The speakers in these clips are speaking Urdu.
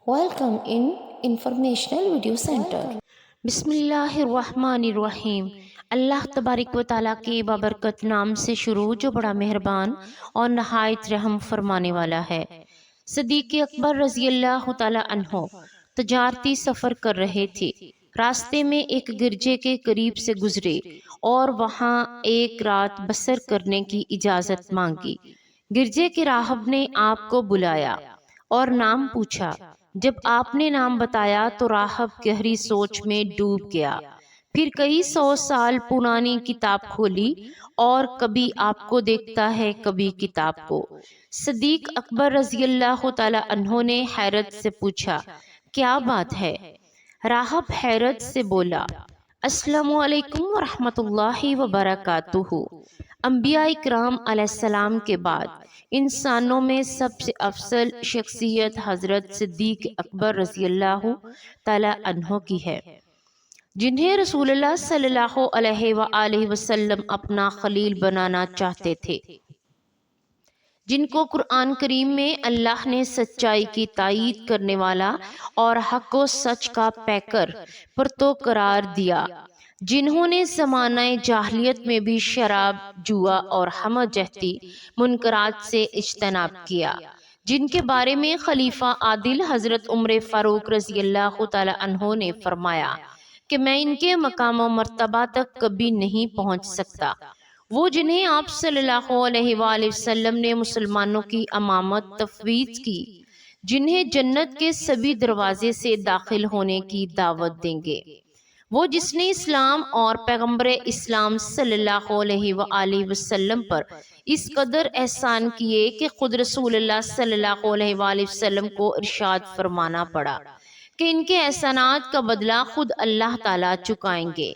Welcome in Informational Video Center. بسم اللہ الرحمن الرحیم۔ اللہ تبارک و تعالیٰ کے بابرکت نام سے شروع جو بڑا مہربان اور نہایت رحم فرمانے والا ہے۔ صدیق اکبر رضی اللہ تعالیٰ عنہ تجارتی سفر کر رہے تھے۔ راستے میں ایک گرجے کے قریب سے گزرے اور وہاں ایک رات بسر کرنے کی اجازت مانگی۔ گرجے کے راہب نے آپ کو بلایا اور نام پوچھا۔ جب آپ نے نام بتایا تو راہب گہری سوچ میں ڈوب گیا۔ پھر کئی 100 سال پرانی کتاب کھولی اور کبھی آپ کو دیکھتا ہے کبھی کتاب کو۔ صدیق اکبر رضی اللہ تعالی عنہ نے حیرت سے پوچھا، کیا بات ہے؟ راہب حیرت سے بولا، السلام علیکم ورحمۃ اللہ وبرکاتہ۔ انبیاء اکرام علیہ السلام کے بعد انسانوں میں سب سے افضل شخصیت حضرت صدیق اکبر رضی اللہ تعالی عنہ کی ہے، جنہیں رسول اللہ صلی اللہ علیہ وآلہ وسلم اپنا خلیل بنانا چاہتے تھے، جن کو قرآن کریم میں اللہ نے سچائی کی تائید کرنے والا اور حق و سچ کا پیکر پرتو قرار دیا، جنہوں نے زمانہ جاہلیت میں بھی شراب، جوا اور ہمہ جہتی منکرات سے اجتناب کیا، جن کے بارے میں خلیفہ عادل حضرت عمر فاروق رضی اللہ تعالی عنہ نے فرمایا کہ میں ان کے مقام و مرتبہ تک کبھی نہیں پہنچ سکتا، وہ جنہیں آپ صلی اللہ علیہ وآلہ وسلم نے مسلمانوں کی امامت تفویض کی، جنہیں جنت کے سبھی دروازے سے داخل ہونے کی دعوت دیں گے، وہ جس نے اسلام اور پیغمبر اسلام صلی اللہ علیہ وآلہ وسلم پر اس قدر احسان کیے کہ خود رسول اللہ صلی اللہ علیہ وآلہ وسلم کو ارشاد فرمانا پڑا کہ ان کے احسانات کا بدلہ خود اللہ تعالیٰ چکائیں گے،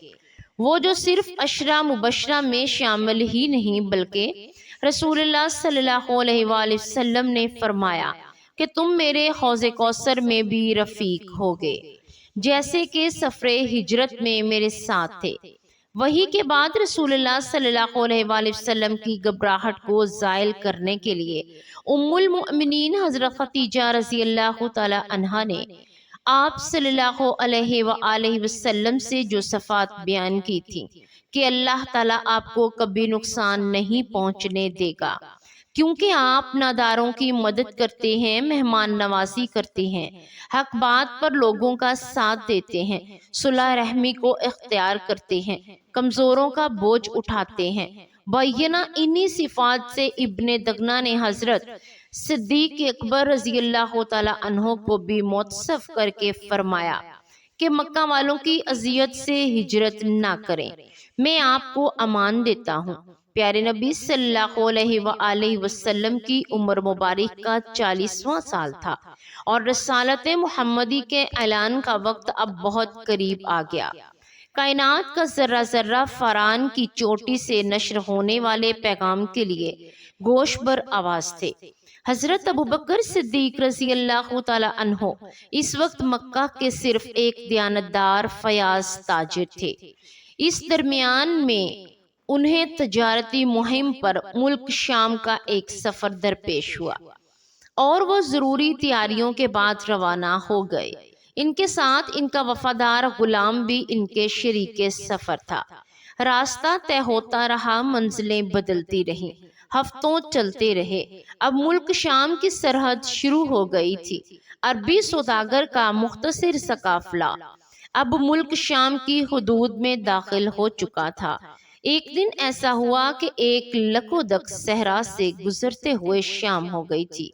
وہ جو صرف عشرہ مبشرہ میں شامل ہی نہیں بلکہ رسول اللہ صلی اللہ علیہ وآلہ وسلم نے فرمایا کہ تم میرے حوض کوثر میں بھی رفیق ہوگے، جیسے کہ سفر ہجرت میں میرے ساتھ تھے۔ وحی کے بعد رسول اللہ صلی اللہ علیہ وآلہ وسلم کی گھبراہٹ کو زائل کرنے کے لیے ام المؤمنین حضرت خدیجہ رضی اللہ تعالی عنہا نے آپ صلی اللہ علیہ وآلہ وسلم سے جو صفات بیان کی تھی کہ اللہ تعالیٰ آپ کو کبھی نقصان نہیں پہنچنے دے گا، کیونکہ آپ ناداروں کی مدد کرتے ہیں، مہمان نوازی کرتے ہیں، حق بات پر لوگوں کا ساتھ دیتے ہیں، صلح رحمی کو اختیار کرتے ہیں، کمزوروں کا بوجھ اٹھاتے ہیں۔ بینہ انہی صفات سے ابن دغنہ نے حضرت صدیق اکبر رضی اللہ تعالی عنہ کو بھی متصف کر کے فرمایا کہ مکہ والوں کی اذیت سے ہجرت نہ کریں، میں آپ کو امان دیتا ہوں۔ پیارے نبی صلی اللہ علیہ وآلہ وسلم کی عمر مبارک کا 40واں سال تھا اور رسالت محمدی کے اعلان کا وقت اب بہت قریب آ گیا۔ کائنات کا ذرہ ذرہ فاران کی چوٹی سے نشر ہونے والے پیغام کے لیے گوش بر آواز تھے۔ حضرت ابوبکر صدیق رضی اللہ تعالی عنہ اس وقت مکہ کے صرف ایک دیانتدار فیاض تاجر تھے۔ اس درمیان میں انہیں تجارتی مہم پر ملک شام کا ایک سفر درپیش ہوا اور وہ ضروری تیاریوں کے بعد روانہ ہو گئے۔ ان کے ساتھ ان کا وفادار غلام بھی ان کے شریک سفر تھا۔ راستہ طے ہوتا رہا، منزلیں بدلتی رہیں، ہفتوں چلتے رہے۔ اب ملک شام کی سرحد شروع ہو گئی تھی۔ عربی سوداگر کا مختصر سا قافلہ اب ملک شام کی حدود میں داخل ہو چکا تھا۔ ایک دن ایسا ہوا کہ ایک لکودک صحرا سے گزرتے ہوئے شام ہو گئی تھی۔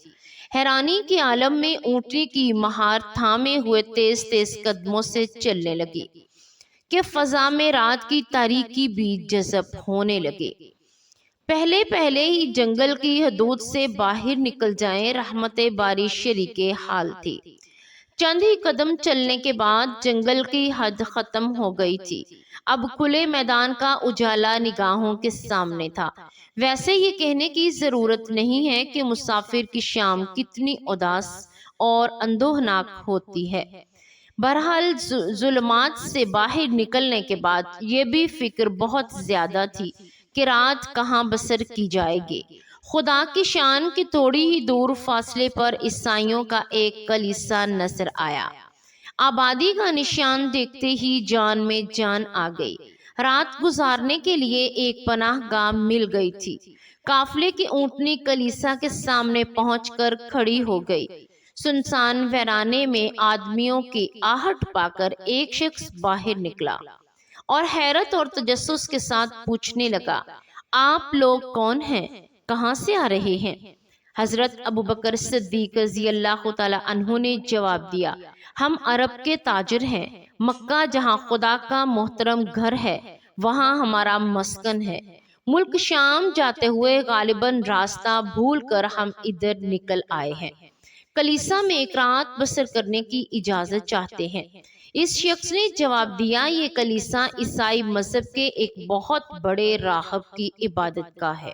حیرانی کے عالم میں اونٹنی کی مہار تھامے ہوئے تیز تیز قدموں سے چلنے لگی کہ فضا میں رات کی تاریکی بھی جذب ہونے لگے۔ پہلے پہلے ہی جنگل کی حدود سے باہر نکل جائیں رحمت باری شریک حال تھی۔ چند ہی قدم چلنے کے بعد جنگل کی حد ختم ہو گئی تھی۔ اب کھلے میدان کا اجالا نگاہوں کے سامنے تھا۔ ویسے یہ کہنے کی ضرورت نہیں ہے کہ مسافر کی شام کتنی اداس اور اندوہناک ہوتی ہے۔ بہرحال ظلمات سے باہر نکلنے کے بعد یہ بھی فکر بہت زیادہ تھی کہ رات کہاں بسر کی جائے گی۔ خدا کی شان کی تھوڑی ہی دور فاصلے پر عیسائیوں کا ایک کلیسا نظر آیا۔ آبادی کا نشان دیکھتے ہی جان میں جان آ گئی۔ رات گزارنے کے لیے ایک پناہ گاہ مل گئی تھی۔ قافلے کی اونٹنی کلیسا کے سامنے پہنچ کر کھڑی ہو گئی۔ سنسان ویرانے میں آدمیوں کی آہٹ پا کر ایک شخص باہر نکلا اور حیرت اور تجسس کے ساتھ پوچھنے لگا، آپ لوگ کون ہیں؟ کہاں سے آ رہے ہیں؟ حضرت ابوبکر صدیق رضی اللہ تعالی عنہ نے جواب دیا، ہم عرب کے تاجر ہیں۔ مکہ جہاں خدا کا محترم گھر ہے، وہاں ہمارا مسکن ہے۔ ملک شام جاتے ہوئے غالباً راستہ بھول کر ہم ادھر نکل آئے ہیں۔ کلیسا میں ایک رات بسر کرنے کی اجازت چاہتے ہیں۔ اس شخص نے جواب دیا، یہ کلیسا عیسائی مذہب کے ایک بہت بڑے راہب کی عبادت گاہ ہے۔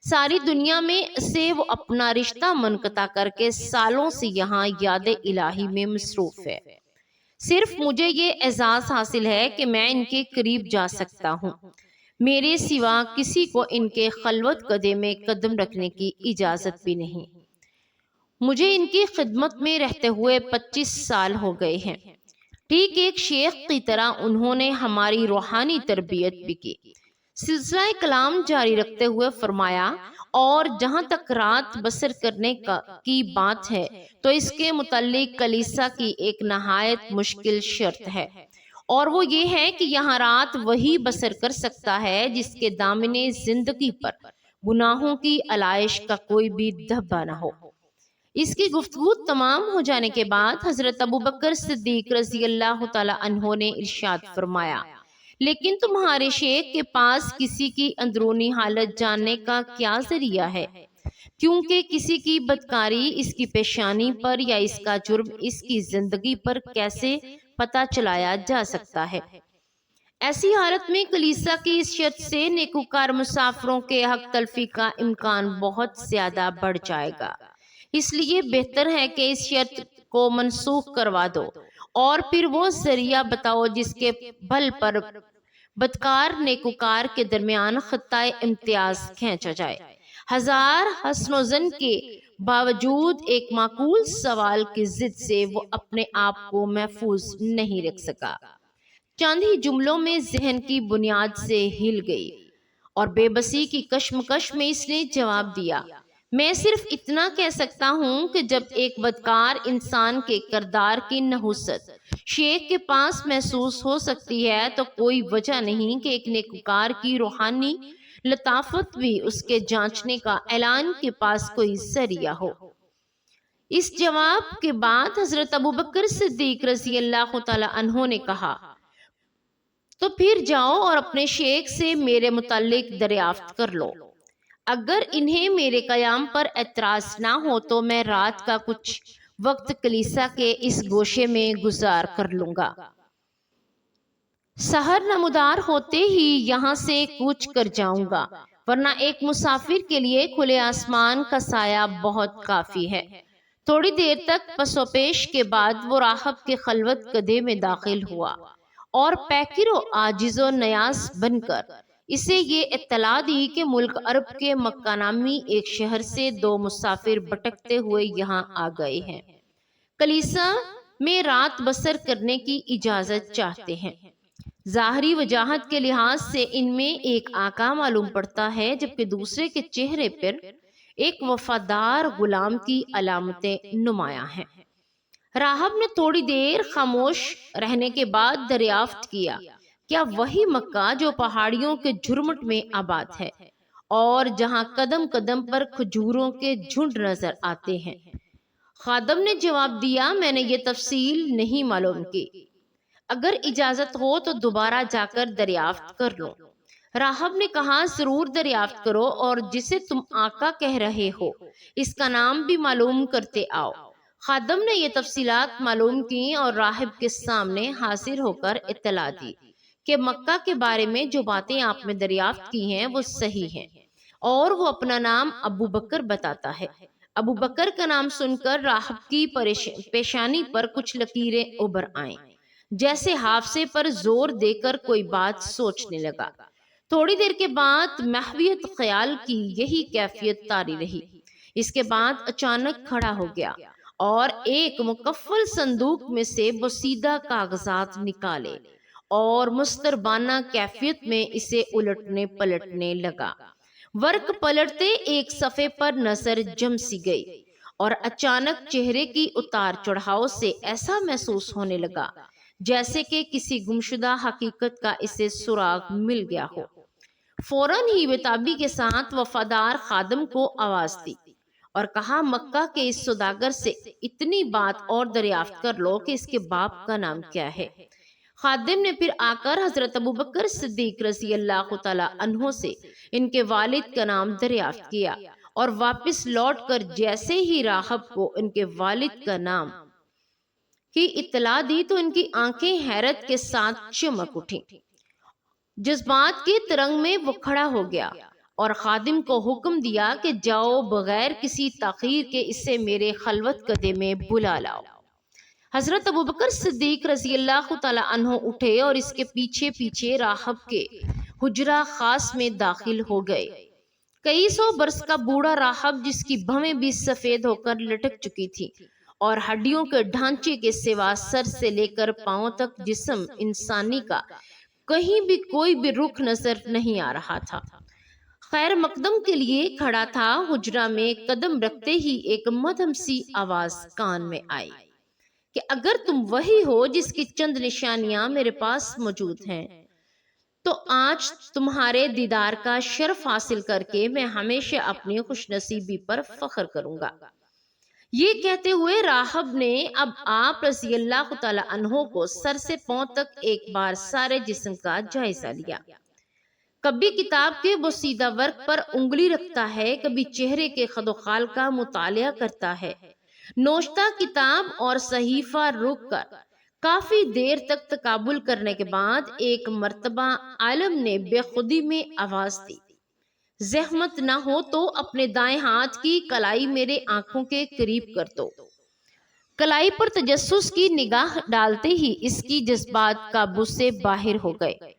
ساری دنیا میں سے وہ اپنا رشتہ منقطع کر کے سالوں سے یہاں یاد الہی میں مصروف ہے۔ صرف مجھے یہ اعزاز حاصل ہے کہ میں ان کے قریب جا سکتا ہوں۔ میرے سوا کسی کو ان کے خلوت قدے میں قدم رکھنے کی اجازت بھی نہیں۔ مجھے ان کی خدمت میں رہتے ہوئے 25 سال ہو گئے ہیں۔ ٹھیک ایک شیخ کی طرح انہوں نے ہماری روحانی تربیت بھی کی۔ سلسلہ کلام جاری رکھتے ہوئے فرمایا، اور جہاں تک رات بسر کرنے کی بات ہے تو اس کے متعلق کلیسا کی ایک نہایت مشکل شرط ہے، اور وہ یہ ہے کہ یہاں رات وہی بسر کر سکتا ہے جس کے دامن زندگی پر گناہوں کی علائش کا کوئی بھی دھبا نہ ہو۔ اس کی گفتگو تمام ہو جانے کے بعد حضرت ابوبکر صدیق رضی اللہ تعالی عنہ نے ارشاد فرمایا، لیکن تمہارے شیخ کے پاس کسی کی اندرونی حالت جاننے کا کیا ذریعہ ہے؟ کیونکہ کسی کی بدکاری اس کی پیشانی پر یا اس کا جرم اس کی زندگی پر کیسے پتہ چلایا جا سکتا ہے؟ ایسی حالت میں کلیسا کی اس شرط سے نیکوکار مسافروں کے حق تلفی کا امکان بہت زیادہ بڑھ جائے گا۔ اس لیے بہتر ہے کہ اس شرط کو منسوخ کروا دو اور پھر وہ ذریعہ بتاؤ جس کے بل پر بدکار نیکوکار کے درمیان خطۂ امتیاز کھینچا جائے۔ ہزار حسن و ظن کے باوجود ایک معقول سوال کی ضد سے وہ اپنے آپ کو محفوظ نہیں رکھ سکا۔ چند ہی جملوں میں ذہن کی بنیاد سے ہل گئی اور بے بسی کی کشمکش میں اس نے جواب دیا، میں صرف اتنا کہہ سکتا ہوں کہ جب ایک بدکار انسان کے کردار کی نحوست شیخ کے پاس محسوس ہو سکتی ہے تو کوئی وجہ نہیں کہ ایک نیکوکار کی روحانی لطافت بھی اس کے جانچنے کا اعلان کے پاس کوئی ذریعہ ہو۔ اس جواب کے بعد حضرت ابوبکر صدیق رضی اللہ تعالی عنہ نے کہا، تو پھر جاؤ اور اپنے شیخ سے میرے متعلق دریافت کر لو۔ اگر انہیں میرے قیام پر اعتراض نہ ہو تو میں رات کا کچھ وقت کلیسا کے اس گوشے میں گزار کر لوں گا۔ سحر نمودار ہوتے ہی یہاں سے کوچ کر جاؤں گا، ورنہ ایک مسافر کے لیے کھلے آسمان کا سایہ بہت کافی ہے۔ تھوڑی دیر تک پس و پیش کے بعد وہ راہب کے خلوت قدے میں داخل ہوا اور پیکر و عاجز و نیاز بن کر اسے یہ اطلاع دی کہ ملک عرب کے مکہ نامی ایک شہر سے 2 مسافر بھٹکتے ہوئے یہاں آ گئے ہیں، کلیسا میں رات بسر کرنے کی اجازت چاہتے ہیں۔ ظاہری وجاہت کے لحاظ سے ان میں ایک آقا معلوم پڑتا ہے جبکہ دوسرے کے چہرے پر ایک وفادار غلام کی علامتیں نمایاں ہیں۔ راہب نے تھوڑی دیر خاموش رہنے کے بعد دریافت کیا، کیا وہی مکہ جو پہاڑیوں کے جھرمٹ میں آباد ہے اور جہاں قدم قدم پر کھجوروں کے جھنڈ نظر آتے ہیں؟ خادم نے جواب دیا، میں نے یہ تفصیل نہیں معلوم کی، اگر اجازت ہو تو دوبارہ جا کر دریافت کر لو۔ راہب نے کہا، ضرور دریافت کرو اور جسے تم آقا کہہ رہے ہو اس کا نام بھی معلوم کرتے آؤ۔ خادم نے یہ تفصیلات معلوم کی اور راہب کے سامنے حاضر ہو کر اطلاع دی کہ مکہ کے بارے میں جو باتیں آپ نے دریافت کی ہیں وہ صحیح ہیں، اور وہ اپنا نام ابو بکر بتاتا ہے۔ ابو بکر کا نام سن کر راہب کی پیشانی پر کچھ لکیریں ابھر آئیں، جیسے حافظے پر زور دے کر کوئی بات سوچنے لگا۔ تھوڑی دیر کے بعد محویت خیال کی یہی کیفیت طاری رہی۔ اس کے بعد اچانک کھڑا ہو گیا اور ایک مکفل صندوق میں سے بوسیدہ کاغذات نکالے اور مستربانہ کیفیت میں اسے الٹنے پلٹنے لگا۔ ورق پلٹتے ایک صفحے پر نظر جم سی گئی اور اچانک چہرے کی اتار چڑھاؤ سے ایسا محسوس ہونے لگا جیسے کہ کسی گمشدہ حقیقت کا اسے سراغ مل گیا ہو۔ فوراً ہی بتابی کے ساتھ وفادار خادم کو آواز دی اور کہا مکہ کے اس سوداگر سے اتنی بات اور دریافت کر لو کہ اس کے باپ کا نام کیا ہے۔ خادم نے پھر آ کر حضرت ابوبکر صدیق رضی اللہ تعالی عنہ سے ان کے والد کا نام دریافت کیا اور واپس لوٹ کر جیسے ہی راہب کو ان کے والد کا نام کی اطلاع دی تو ان کی آنکھیں حیرت کے ساتھ چمک اٹھیں۔ جذبات کے ترنگ میں وہ کھڑا ہو گیا اور خادم کو حکم دیا کہ جاؤ بغیر کسی تاخیر کے اسے میرے خلوت کدے میں بلا لاؤ۔ حضرت ابوبکر صدیق رضی اللہ تعالی عنہ اٹھے اور اس کے پیچھے پیچھے راہب کے حجرہ خاص میں داخل ہو گئے۔ کئی سو برس کا بوڑھا راہب جس کی بھویں بھی سفید ہو کر لٹک چکی تھی اور ہڈیوں کے ڈھانچے کے سوا سر سے لے کر پاؤں تک جسم انسانی کا کہیں بھی کوئی بھی رخ نظر نہیں آ رہا تھا، خیر مقدم کے لیے کھڑا تھا۔ حجرہ میں قدم رکھتے ہی ایک مدھم سی آواز کان میں آئی کہ اگر تم وہی ہو جس کی چند نشانیاں میرے پاس موجود ہیں تو آج تمہارے دیدار کا شرف حاصل کر کے میں ہمیشہ اپنی خوش نصیبی پر فخر کروں گا۔ یہ کہتے ہوئے راہب نے اب آپ رضی اللہ تعالی عنہ کو سر سے پاؤں تک ایک بار سارے جسم کا جائزہ لیا۔ کبھی کتاب کے بوسیدہ ورق پر انگلی رکھتا ہے، کبھی چہرے کے خد و خال کا مطالعہ کرتا ہے۔ نوشتہ کتاب اور صحیفہ رک کر کافی دیر تک تقابل کرنے کے بعد ایک مرتبہ عالم نے بے خودی میں آواز دی، زحمت نہ ہو تو اپنے دائیں ہاتھ کی کلائی میرے آنکھوں کے قریب کر دو۔ کلائی پر تجسس کی نگاہ ڈالتے ہی اس کی جذبات قابو سے باہر ہو گئے۔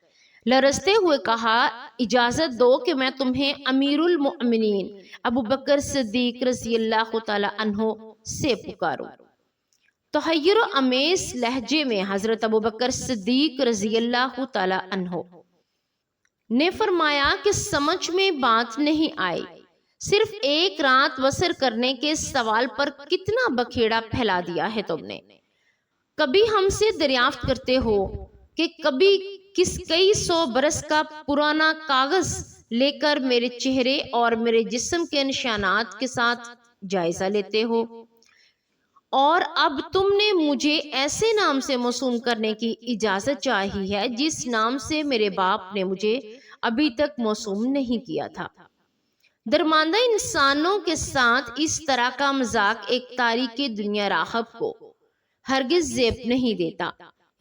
لرزتے ہوئے کہا، اجازت دو کہ میں تمہیں امیر المؤمنین ابوبکر صدیق رضی اللہ تعالی عنہ سے پکاروں۔ تحیر و امیز لہجے میں حضرت ابوبکر صدیق رضی اللہ تعالی عنہ نے فرمایا کہ سمجھ میں بات نہیں آئی، صرف ایک رات بسر کرنے کے سوال پر کتنا بکھیڑا پھیلا دیا ہے تم نے۔ کبھی ہم سے دریافت کرتے ہو کہ کبھی کئی سو برس کا پرانا کاغذ لے کر میرے چہرے اور میرے جسم کے نشانات کے ساتھ جائزہ لیتے ہو، اور اب تم نے مجھے ایسے نام سے موسوم کرنے کی اجازت چاہی ہے جس نام سے میرے باپ نے مجھے ابھی تک موسوم نہیں کیا تھا۔ درماندہ انسانوں کے ساتھ اس طرح کا مذاق ایک تاریخ دنیا راہب کو ہرگز زیب نہیں دیتا۔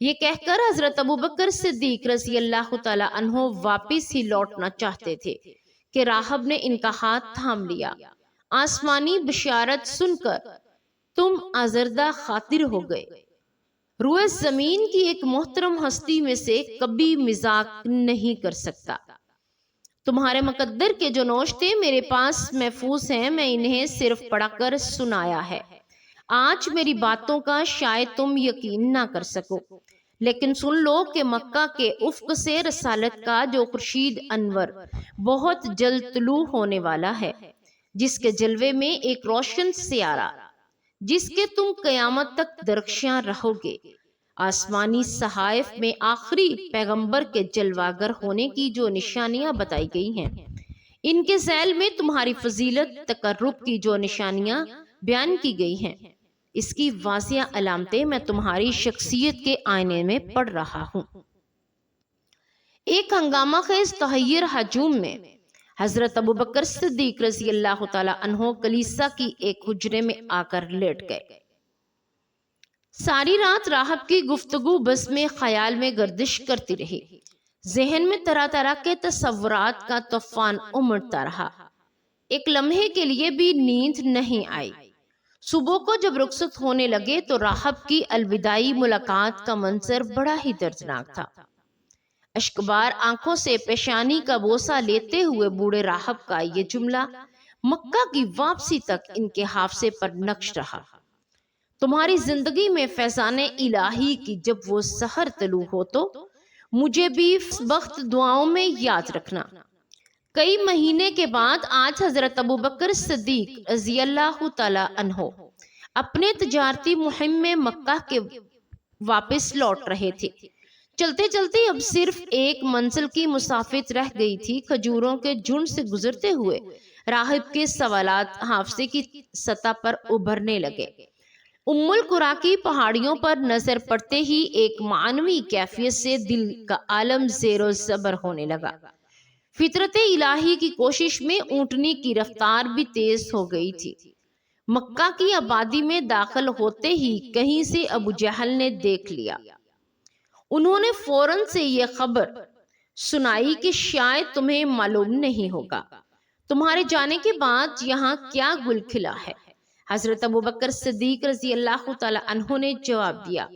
یہ کہہ کر حضرت ابوبکر صدیق رضی اللہ تعالی عنہ واپس ہی لوٹنا چاہتے تھے کہ راہب نے ان کا ہاتھ تھام لیا۔ آسمانی بشارت سن کر تم آزردہ خاطر ہو گئے۔ روئے زمین کی ایک محترم ہستی میں سے کبھی مذاق نہیں کر سکتا۔ تمہارے مقدر کے جو نوشتے میرے پاس محفوظ ہیں میں انہیں صرف پڑھ کر سنایا ہے۔ آج میری باتوں کا شاید تم یقین نہ کر سکو، لیکن سن لو کہ مکہ کے افق سے رسالت کا جو خورشید انور بہت جلد طلوع ہونے والا ہے، جس کے جلوے میں ایک روشن سیارہ جس کے تم قیامت تک درخشاں رہو گے، آسمانی صحائف میں آخری پیغمبر کے جلواگر ہونے کی جو نشانیاں بتائی گئی ہیں، ان کے ذیل میں تمہاری فضیلت تقرب کی جو نشانیاں بیان کی گئی ہیں، اس کی واضح علامتیں میں تمہاری شخصیت کے آئینے میں پڑھ رہا ہوں۔ ایک ہنگامہ خیز تحیر ہجوم میں حضرت ابوبکر صدیق رضی اللہ تعالی عنہ کلیسا کی ایک حجرے میں آ کر لیٹ گئے۔ ساری رات راہب کی گفتگو بس میں خیال میں گردش کرتی رہی، ذہن میں طرح طرح کے تصورات کا طوفان امڑتا رہا۔ ایک لمحے کے لیے بھی نیند نہیں آئی۔ صبح کو جب رخصت ہونے لگے تو راہب کی الوداعی ملاقات کا منظر بڑا ہی دردناک تھا۔ اشکبار آنکھوں سے پیشانی کا بوسہ لیتے ہوئے بوڑھے راہب کا یہ جملہ مکہ کی واپسی تک ان کے حافظے پر نقش رہا۔ تمہاری زندگی میں فیضان الہی کی جب وہ سحر طلوع ہو تو مجھے بھی وقت دعاؤں میں یاد رکھنا۔ کئی مہینے کے بعد آج حضرت ابوبکر صدیق رضی اللہ تعالی عنہ اپنے تجارتی مہم میں مکہ کے واپس لوٹ رہے تھے۔ چلتے چلتے اب صرف ایک منزل کی مسافت رہ گئی تھی۔ کھجوروں کے جھنڈ سے گزرتے ہوئے راہب کے سوالات حافظے کی سطح پر ابھرنے لگے۔ ام القریٰ کی پہاڑیوں پر نظر پڑتے ہی ایک معنوی کیفیت سے دل کا عالم زیر و زبر ہونے لگا۔ فطرت الہی کی کوشش میں اونٹنی کی رفتار بھی تیز ہو گئی تھی۔ مکہ کی آبادی میں داخل ہوتے ہی کہیں سے ابو جہل نے دیکھ لیا۔ انہوں نے فوراً سے یہ خبر سنائی کہ شاید تمہیں معلوم نہیں ہوگا، تمہارے جانے کے بعد یہاں کیا گل کھلا ہے۔ حضرت ابوبکر صدیق رضی اللہ تعالی عنہ نے جواب دیا،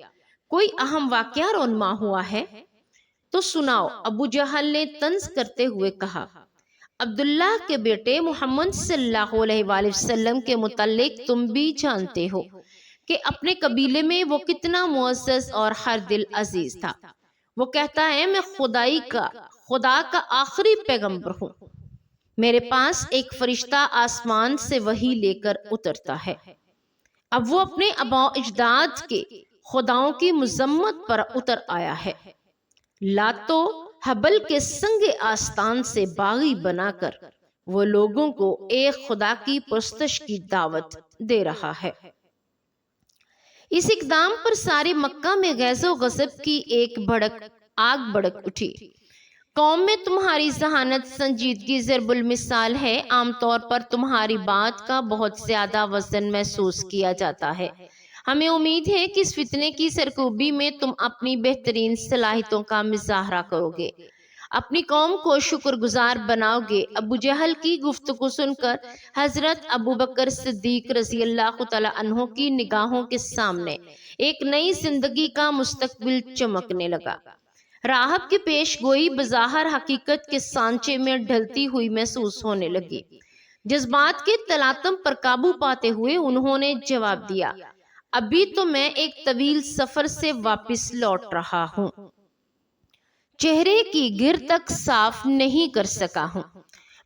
کوئی اہم واقعہ رونما ہوا ہے تو سناؤ۔ ابو جہل نے طنز کرتے ہوئے کہا، عبداللہ کے بیٹے محمد صلی اللہ علیہ وآلہ وسلم کے متعلق تم بھی جانتے ہو کہ اپنے قبیلے میں وہ کتنا معزز اور ہر دل عزیز تھا۔ وہ کہتا ہے میں خدا کا آخری پیغمبر ہوں، میرے پاس ایک فرشتہ آسمان سے وحی لے کر اترتا ہے۔ اب وہ اپنے آباء و اجداد کے خداؤں کی مذمت پر اتر آیا ہے۔ لات و حبل کے سنگ آستان سے باغی بنا کر وہ لوگوں کو ایک خدا کی پرستش کی دعوت دے رہا ہے۔ اس اقدام پر سارے مکہ میں غیظ و غضب کی ایک آگ بھڑک اٹھی۔ قوم میں تمہاری ذہانت سنجیدگی ضرب المثال ہے۔ عام طور پر تمہاری بات کا بہت زیادہ وزن محسوس کیا جاتا ہے۔ ہمیں امید ہے کہ اس فتنے کی سرکوبی میں تم اپنی بہترین صلاحیتوں کا مظاہرہ کرو گے، اپنی قوم کو شکر گزار بناؤ گے۔ ابو جہل کی گفتگو سن کر حضرت ابوبکر صدیق رضی اللہ تعالی عنہ کی نگاہوں کے سامنے ایک نئی زندگی کا مستقبل چمکنے لگا۔ راہب کی پیش گوئی بظاہر حقیقت کے سانچے میں ڈھلتی ہوئی محسوس ہونے لگی۔ جذبات کے تلاطم پر قابو پاتے ہوئے انہوں نے جواب دیا، ابھی تو میں ایک طویل سفر سے واپس لوٹ رہا ہوں، چہرے کی گر تک صاف نہیں کر سکا ہوں۔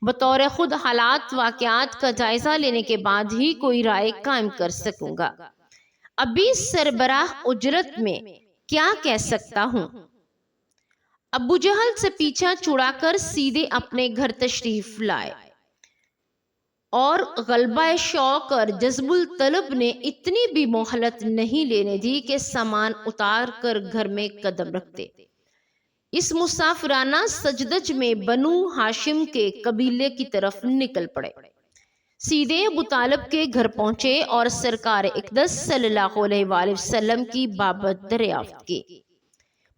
بطور خود حالات واقعات کا جائزہ لینے کے بعد ہی کوئی رائے قائم کر سکوں گا۔ ابھی سربراہ اجرت میں کیا کہہ سکتا ہوں۔ ابو جہل سے پیچھا چھڑا کر سیدھے اپنے گھر تشریف لائے اور غلبہ شوق اور جذب الطلب نے اتنی بھی مہلت نہیں لینے دی کہ سامان اتار کر گھر میں قدم رکھتے۔ اس مسافرانہ سجدج میں بنو ہاشم کے قبیلے کی طرف نکل پڑے، سیدھے ابو طالب کے گھر پہنچے اور سرکار اقدس صلی اللہ علیہ وآلہ وسلم کی بابت دریافت کی۔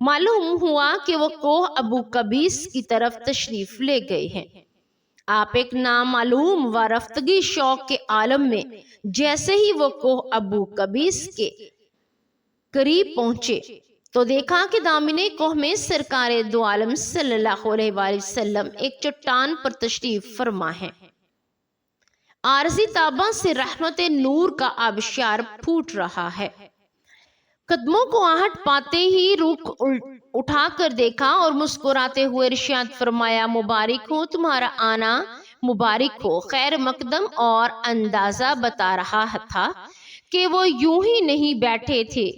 معلوم ہوا کہ وہ کوہ ابو قبیس کی طرف تشریف لے گئے ہیں۔ آپ ایک نامعلوم وارفتگی شوق کے عالم میں جیسے ہی وہ کوہ ابو قبیس کے قریب پہنچے تو دیکھا کہ دامنے کوہ میں سرکار دو عالم صلی اللہ علیہ وآلہ وسلم ایک چٹان پر تشریف فرما ہے۔ عارضی تابہ سے رحمت نور کا آبشار پھوٹ رہا ہے۔ قدموں کو آہٹ پاتے ہی رخ اٹھا کر دیکھا اور مسکراتے ہوئے ارشاد فرمایا، مبارک ہو، تمہارا آنا مبارک ہو۔ خیر مقدم اور اندازہ بتا رہا تھا کہ وہ یوں ہی نہیں بیٹھے تھے،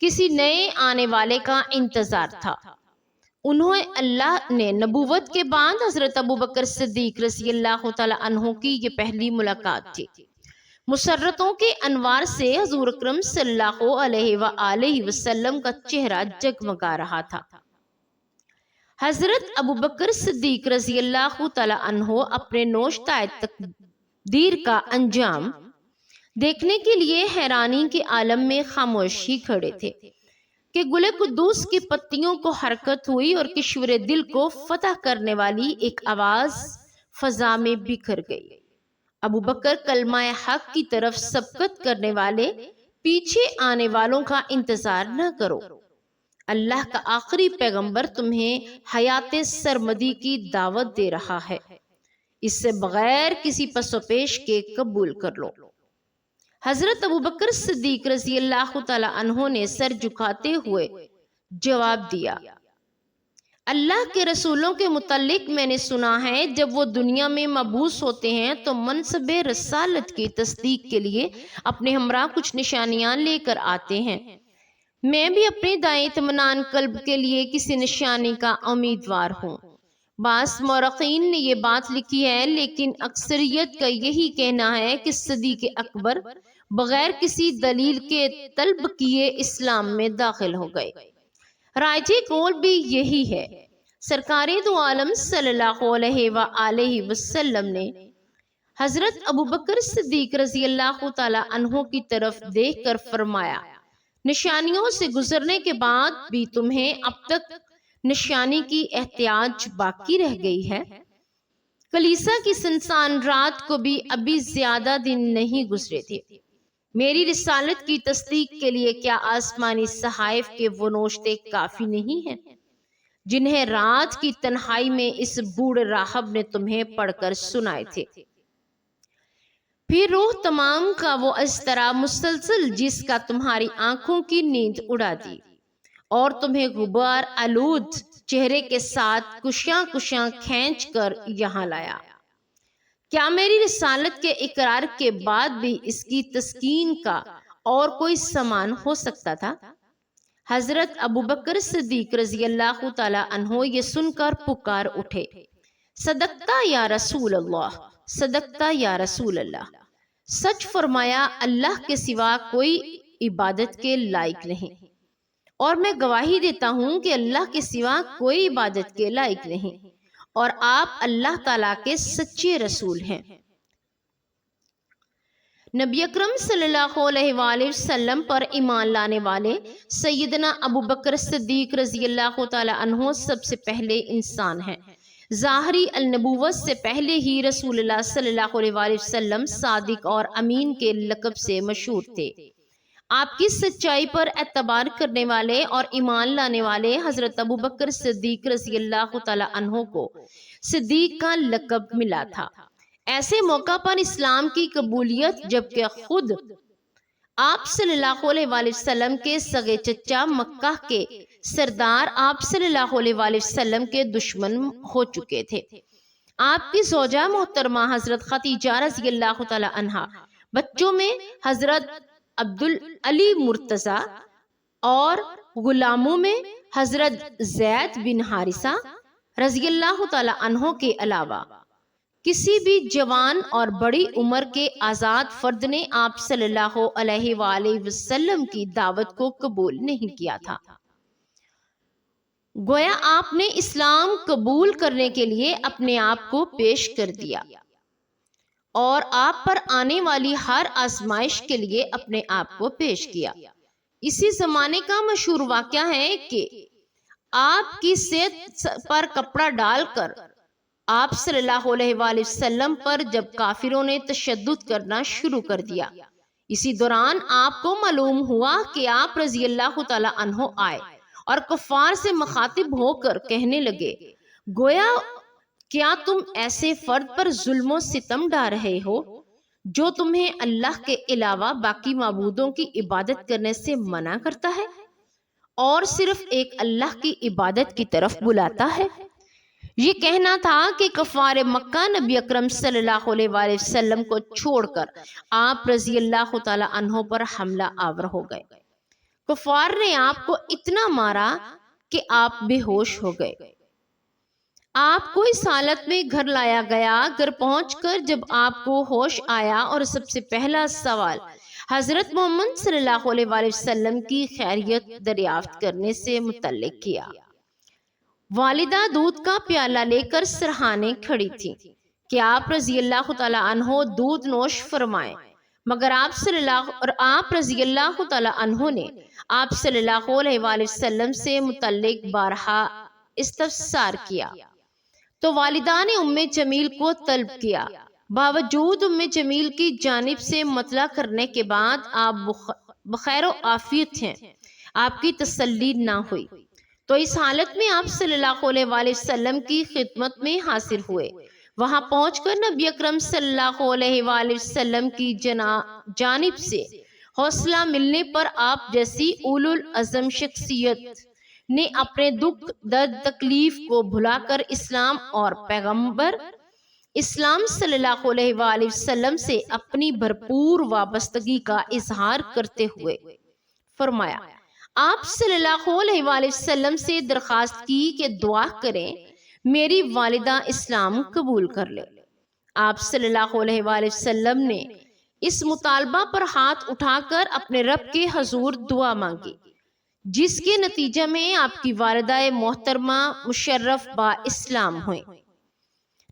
کسی نئے آنے والے کا انتظار تھا۔ انہیں اللہ نے نبوت کے بعد حضرت ابوبکر صدیق رضی اللہ تعالی عنہ کی یہ پہلی ملاقات تھی۔ مسرتوں کے انوار سے حضور اکرم صلی اللہ علیہ وآلہ وسلم کا چہرہ جگمگا رہا تھا۔ حضرت ابوبکر صدیق رضی اللہ تعالی عنہ اپنے نوشتہ تقدیر کا انجام دیکھنے کے لیے حیرانی کے عالم میں خاموش ہی کھڑے تھے کہ گل قدوس کی پتیوں کو حرکت ہوئی اور کشور دل کو فتح کرنے والی ایک آواز فضا میں بکھر گئی، ابو بکر کلمہ حق کی طرف سبقت کرنے والے، پیچھے آنے والوں کا انتظار نہ کرو۔ اللہ کا آخری پیغمبر تمہیں حیات سرمدی کی دعوت دے رہا ہے، اس سے بغیر کسی پس و پیش کے قبول کر لو۔ حضرت ابوبکر صدیق رضی اللہ تعالی عنہ نے سر جھکاتے ہوئے جواب دیا، اللہ کے رسولوں کے متعلق میں نے سنا ہے جب وہ دنیا میں مبعوث ہوتے ہیں تو منصب رسالت کی تصدیق کے لیے اپنے ہمراہ کچھ نشانیاں لے کر آتے ہیں۔ میں بھی اپنے دائیں اطمینان قلب کے لیے کسی نشانی کا امیدوار ہوں۔ بعض مورخین نے یہ بات لکھی ہے، لیکن اکثریت کا یہی کہنا ہے کہ صدیق اکبر بغیر کسی دلیل کے طلب کیے اسلام میں داخل ہو گئے۔ رائج قول بھی یہی ہے۔ سرکار دو عالم صلی اللہ علیہ وآلہ وسلم نے حضرت ابوبکر صدیق رضی اللہ تعالی عنہ کی طرف دیکھ کر فرمایا، نشانیوں سے گزرنے کے بعد بھی تمہیں اب تک نشانی کی احتیاج باقی رہ گئی ہے۔ کلیسا کی سنسان رات کو بھی ابھی زیادہ دن نہیں گزرے تھے۔ میری رسالت کی تصدیق کے لیے کیا آسمانی صحائف کے وہ نوشتے کافی نہیں ہیں جنہیں رات کی تنہائی میں اس بوڑھے راہب نے تمہیں پڑھ کر سنائے تھے؟ پھر روح تمام کا وہ اضطراب مسلسل جس کا تمہاری آنکھوں کی نیند اڑا دی اور تمہیں غبار آلود چہرے کے ساتھ کشاں کشاں کھینچ کر یہاں لایا۔ کیا میری رسالت کے اقرار کے بعد بھی اس کی تسکین کا اور کوئی سامان ہو سکتا تھا؟ حضرت ابوبکر صدیق رضی اللہ تعالی عنہ یہ سن کر پکار اٹھے، صدقتا یا رسول اللہ، صدقتا یا رسول اللہ، سچ فرمایا اللہ کے سوا کوئی عبادت کے لائق نہیں، اور میں گواہی دیتا ہوں کہ اللہ کے سوا کوئی عبادت کے لائق نہیں، اور آپ اللہ تعالیٰ کے سچے رسول ہیں۔ نبی اکرم صلی اللہ علیہ وآلہ وسلم پر ایمان لانے والے سیدنا ابوبکر صدیق رضی اللہ تعالی عنہ سب سے پہلے انسان ہیں۔ ظاہری النبوت سے پہلے ہی رسول اللہ صلی اللہ علیہ وآلہ وسلم صادق اور امین کے لقب سے مشہور تھے۔ آپ کی سچائی پر اعتبار کرنے والے اور ایمان لانے والے حضرت ابوبکر صدیق رضی اللہ تعالی عنہ کو صدیق کا لقب ملا تھا۔ ایسے موقع پر اسلام کی قبولیت جبکہ خود آپ صلی اللہ علیہ وآلہ وسلم کے سگے چچا مکہ کے سردار آپ صلی اللہ علیہ وآلہ وسلم کے دشمن ہو چکے تھے۔ آپ کی زوجہ محترمہ حضرت خدیجہ رضی اللہ تعالی عنہا، بچوں میں حضرت عبدالعلی مرتضی اور غلاموں میں حضرت زید بن حارثہ رضی اللہ تعالی عنہ کے علاوہ کسی بھی جوان اور بڑی عمر کے آزاد فرد نے آپ صلی اللہ علیہ وآلہ وسلم کی دعوت کو قبول نہیں کیا تھا۔ گویا آپ نے اسلام قبول کرنے کے لیے اپنے آپ کو پیش کر دیا اور آپ پر آنے والی ہر آزمائش کے لیے اپنے آپ کو پیش کیا۔ اسی زمانے کا مشہور واقعہ ہے کہ آپ کی صحت پر کپڑا ڈال کر آپ صلی اللہ علیہ وآلہ وسلم پر جب کافروں نے تشدد کرنا شروع کر دیا، اسی دوران آپ کو معلوم ہوا کہ آپ رضی اللہ تعالی عنہ آئے اور کفار سے مخاطب ہو کر کہنے لگے، گویا کیا تم ایسے فرد پر ظلم و ستم ڈال رہے ہو جو تمہیں اللہ کے علاوہ باقی معبودوں کی عبادت کرنے سے منع کرتا ہے اور صرف ایک اللہ کی عبادت کی طرف بلاتا ہے؟ یہ کہنا تھا کہ کفار مکہ نبی اکرم صلی اللہ علیہ وآلہ وسلم کو چھوڑ کر آپ رضی اللہ تعالی عنہ پر حملہ آور ہو گئے۔ کفار نے آپ کو اتنا مارا کہ آپ بے ہوش ہو گئے۔ آپ کو اس حالت میں گھر لایا گیا۔ گھر پہنچ کر جب آپ کو ہوش آیا اور سب سے پہلا سوال حضرت محمد صلی اللہ علیہ وآلہ وسلم کی خیریت دریافت کرنے سے متعلق کیا۔ والدہ دودھ کا پیالہ لے کر سرہانے کھڑی تھی کہ آپ رضی اللہ تعالی عنہ دودھ نوش فرمائیں، مگر آپ رضی اللہ تعالی عنہ نے آپ صلی اللہ علیہ وآلہ وسلم سے متعلق بارہا استفسار کیا تو والدہ نے ام جمیل کو طلب کیا۔ باوجود ام جمیل کی جانب سے مطلع کرنے کے بعد آپ بخیر و عافیت ہیں، آپ کی تسلی نہ ہوئی۔ تو اس حالت میں آپ صلی اللہ علیہ وآلہ وسلم کی خدمت میں حاضر ہوئے۔ وہاں پہنچ کر نبی اکرم صلی اللہ علیہ وآلہ وسلم کی جانب سے حوصلہ ملنے پر آپ جیسی اولو العزم شخصیت نے اپنے دکھ درد تکلیف کو بھلا کر اسلام اور پیغمبر اسلام صلی اللہ علیہ وآلہ وسلم سے اپنی بھرپور وابستگی کا اظہار کرتے ہوئے فرمایا، آپ صلی اللہ علیہ وآلہ وسلم سے درخواست کی کہ دعا کریں میری والدہ اسلام قبول کر لے۔ آپ صلی اللہ علیہ وآلہ وسلم نے اس مطالبہ پر ہاتھ اٹھا کر اپنے رب کے حضور دعا مانگی، جس کے نتیجے میں آپ کی والدہ محترمہ مشرف با اسلام ہوئیں۔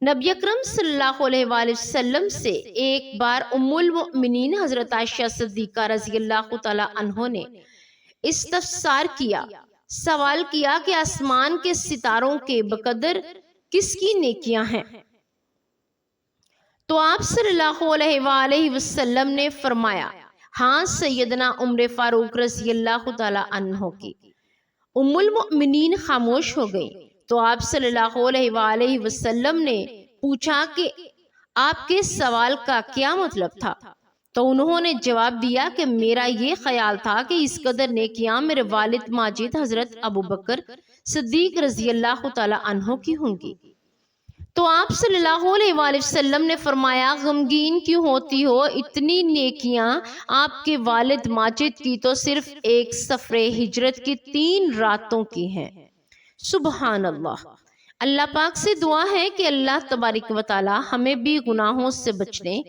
نبی اکرم صلی اللہ علیہ وآلہ وسلم سے ایک بار ام المؤمنین حضرت عائشہ صدیقہ رضی اللہ تعالی عنہ نے استفسار کیا، سوال کیا کہ آسمان کے ستاروں کے بقدر کس کی نیکیاں ہیں؟ تو آپ صلی اللہ علیہ وآلہ وسلم نے فرمایا، ہاں سیدنا عمر فاروق رضی اللہ تعالی عنہ کی۔ ام المؤمنین خاموش ہو گئیں۔ تو آپ صلی اللہ علیہ وآلہ وسلم نے پوچھا کہ آپ کے سوال کا کیا مطلب تھا؟ تو انہوں نے جواب دیا کہ میرا یہ خیال تھا کہ اس قدر نیکیاں میرے والد ماجد حضرت ابو بکر صدیق رضی اللہ تعالی عنہ کی ہوں گی۔ تو آپ صلی اللہ علیہ وآلہ وسلم نے فرمایا، غمگین کیوں ہوتی ہو؟ اتنی نیکیاں آپ کے والد ماجد کی تو صرف ایک سفر ہجرت کی 3 راتوں کی ہیں۔ سبحان اللہ۔ اللہ پاک سے دعا ہے کہ اللہ تبارک و تعالی ہمیں بھی گناہوں سے بچنے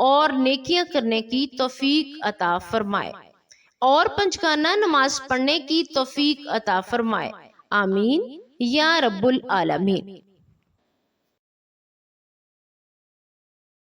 اور نیکیاں کرنے کی توفیق عطا فرمائے اور پنجگانہ نماز پڑھنے کی توفیق عطا فرمائے، آمین یا رب العالمین۔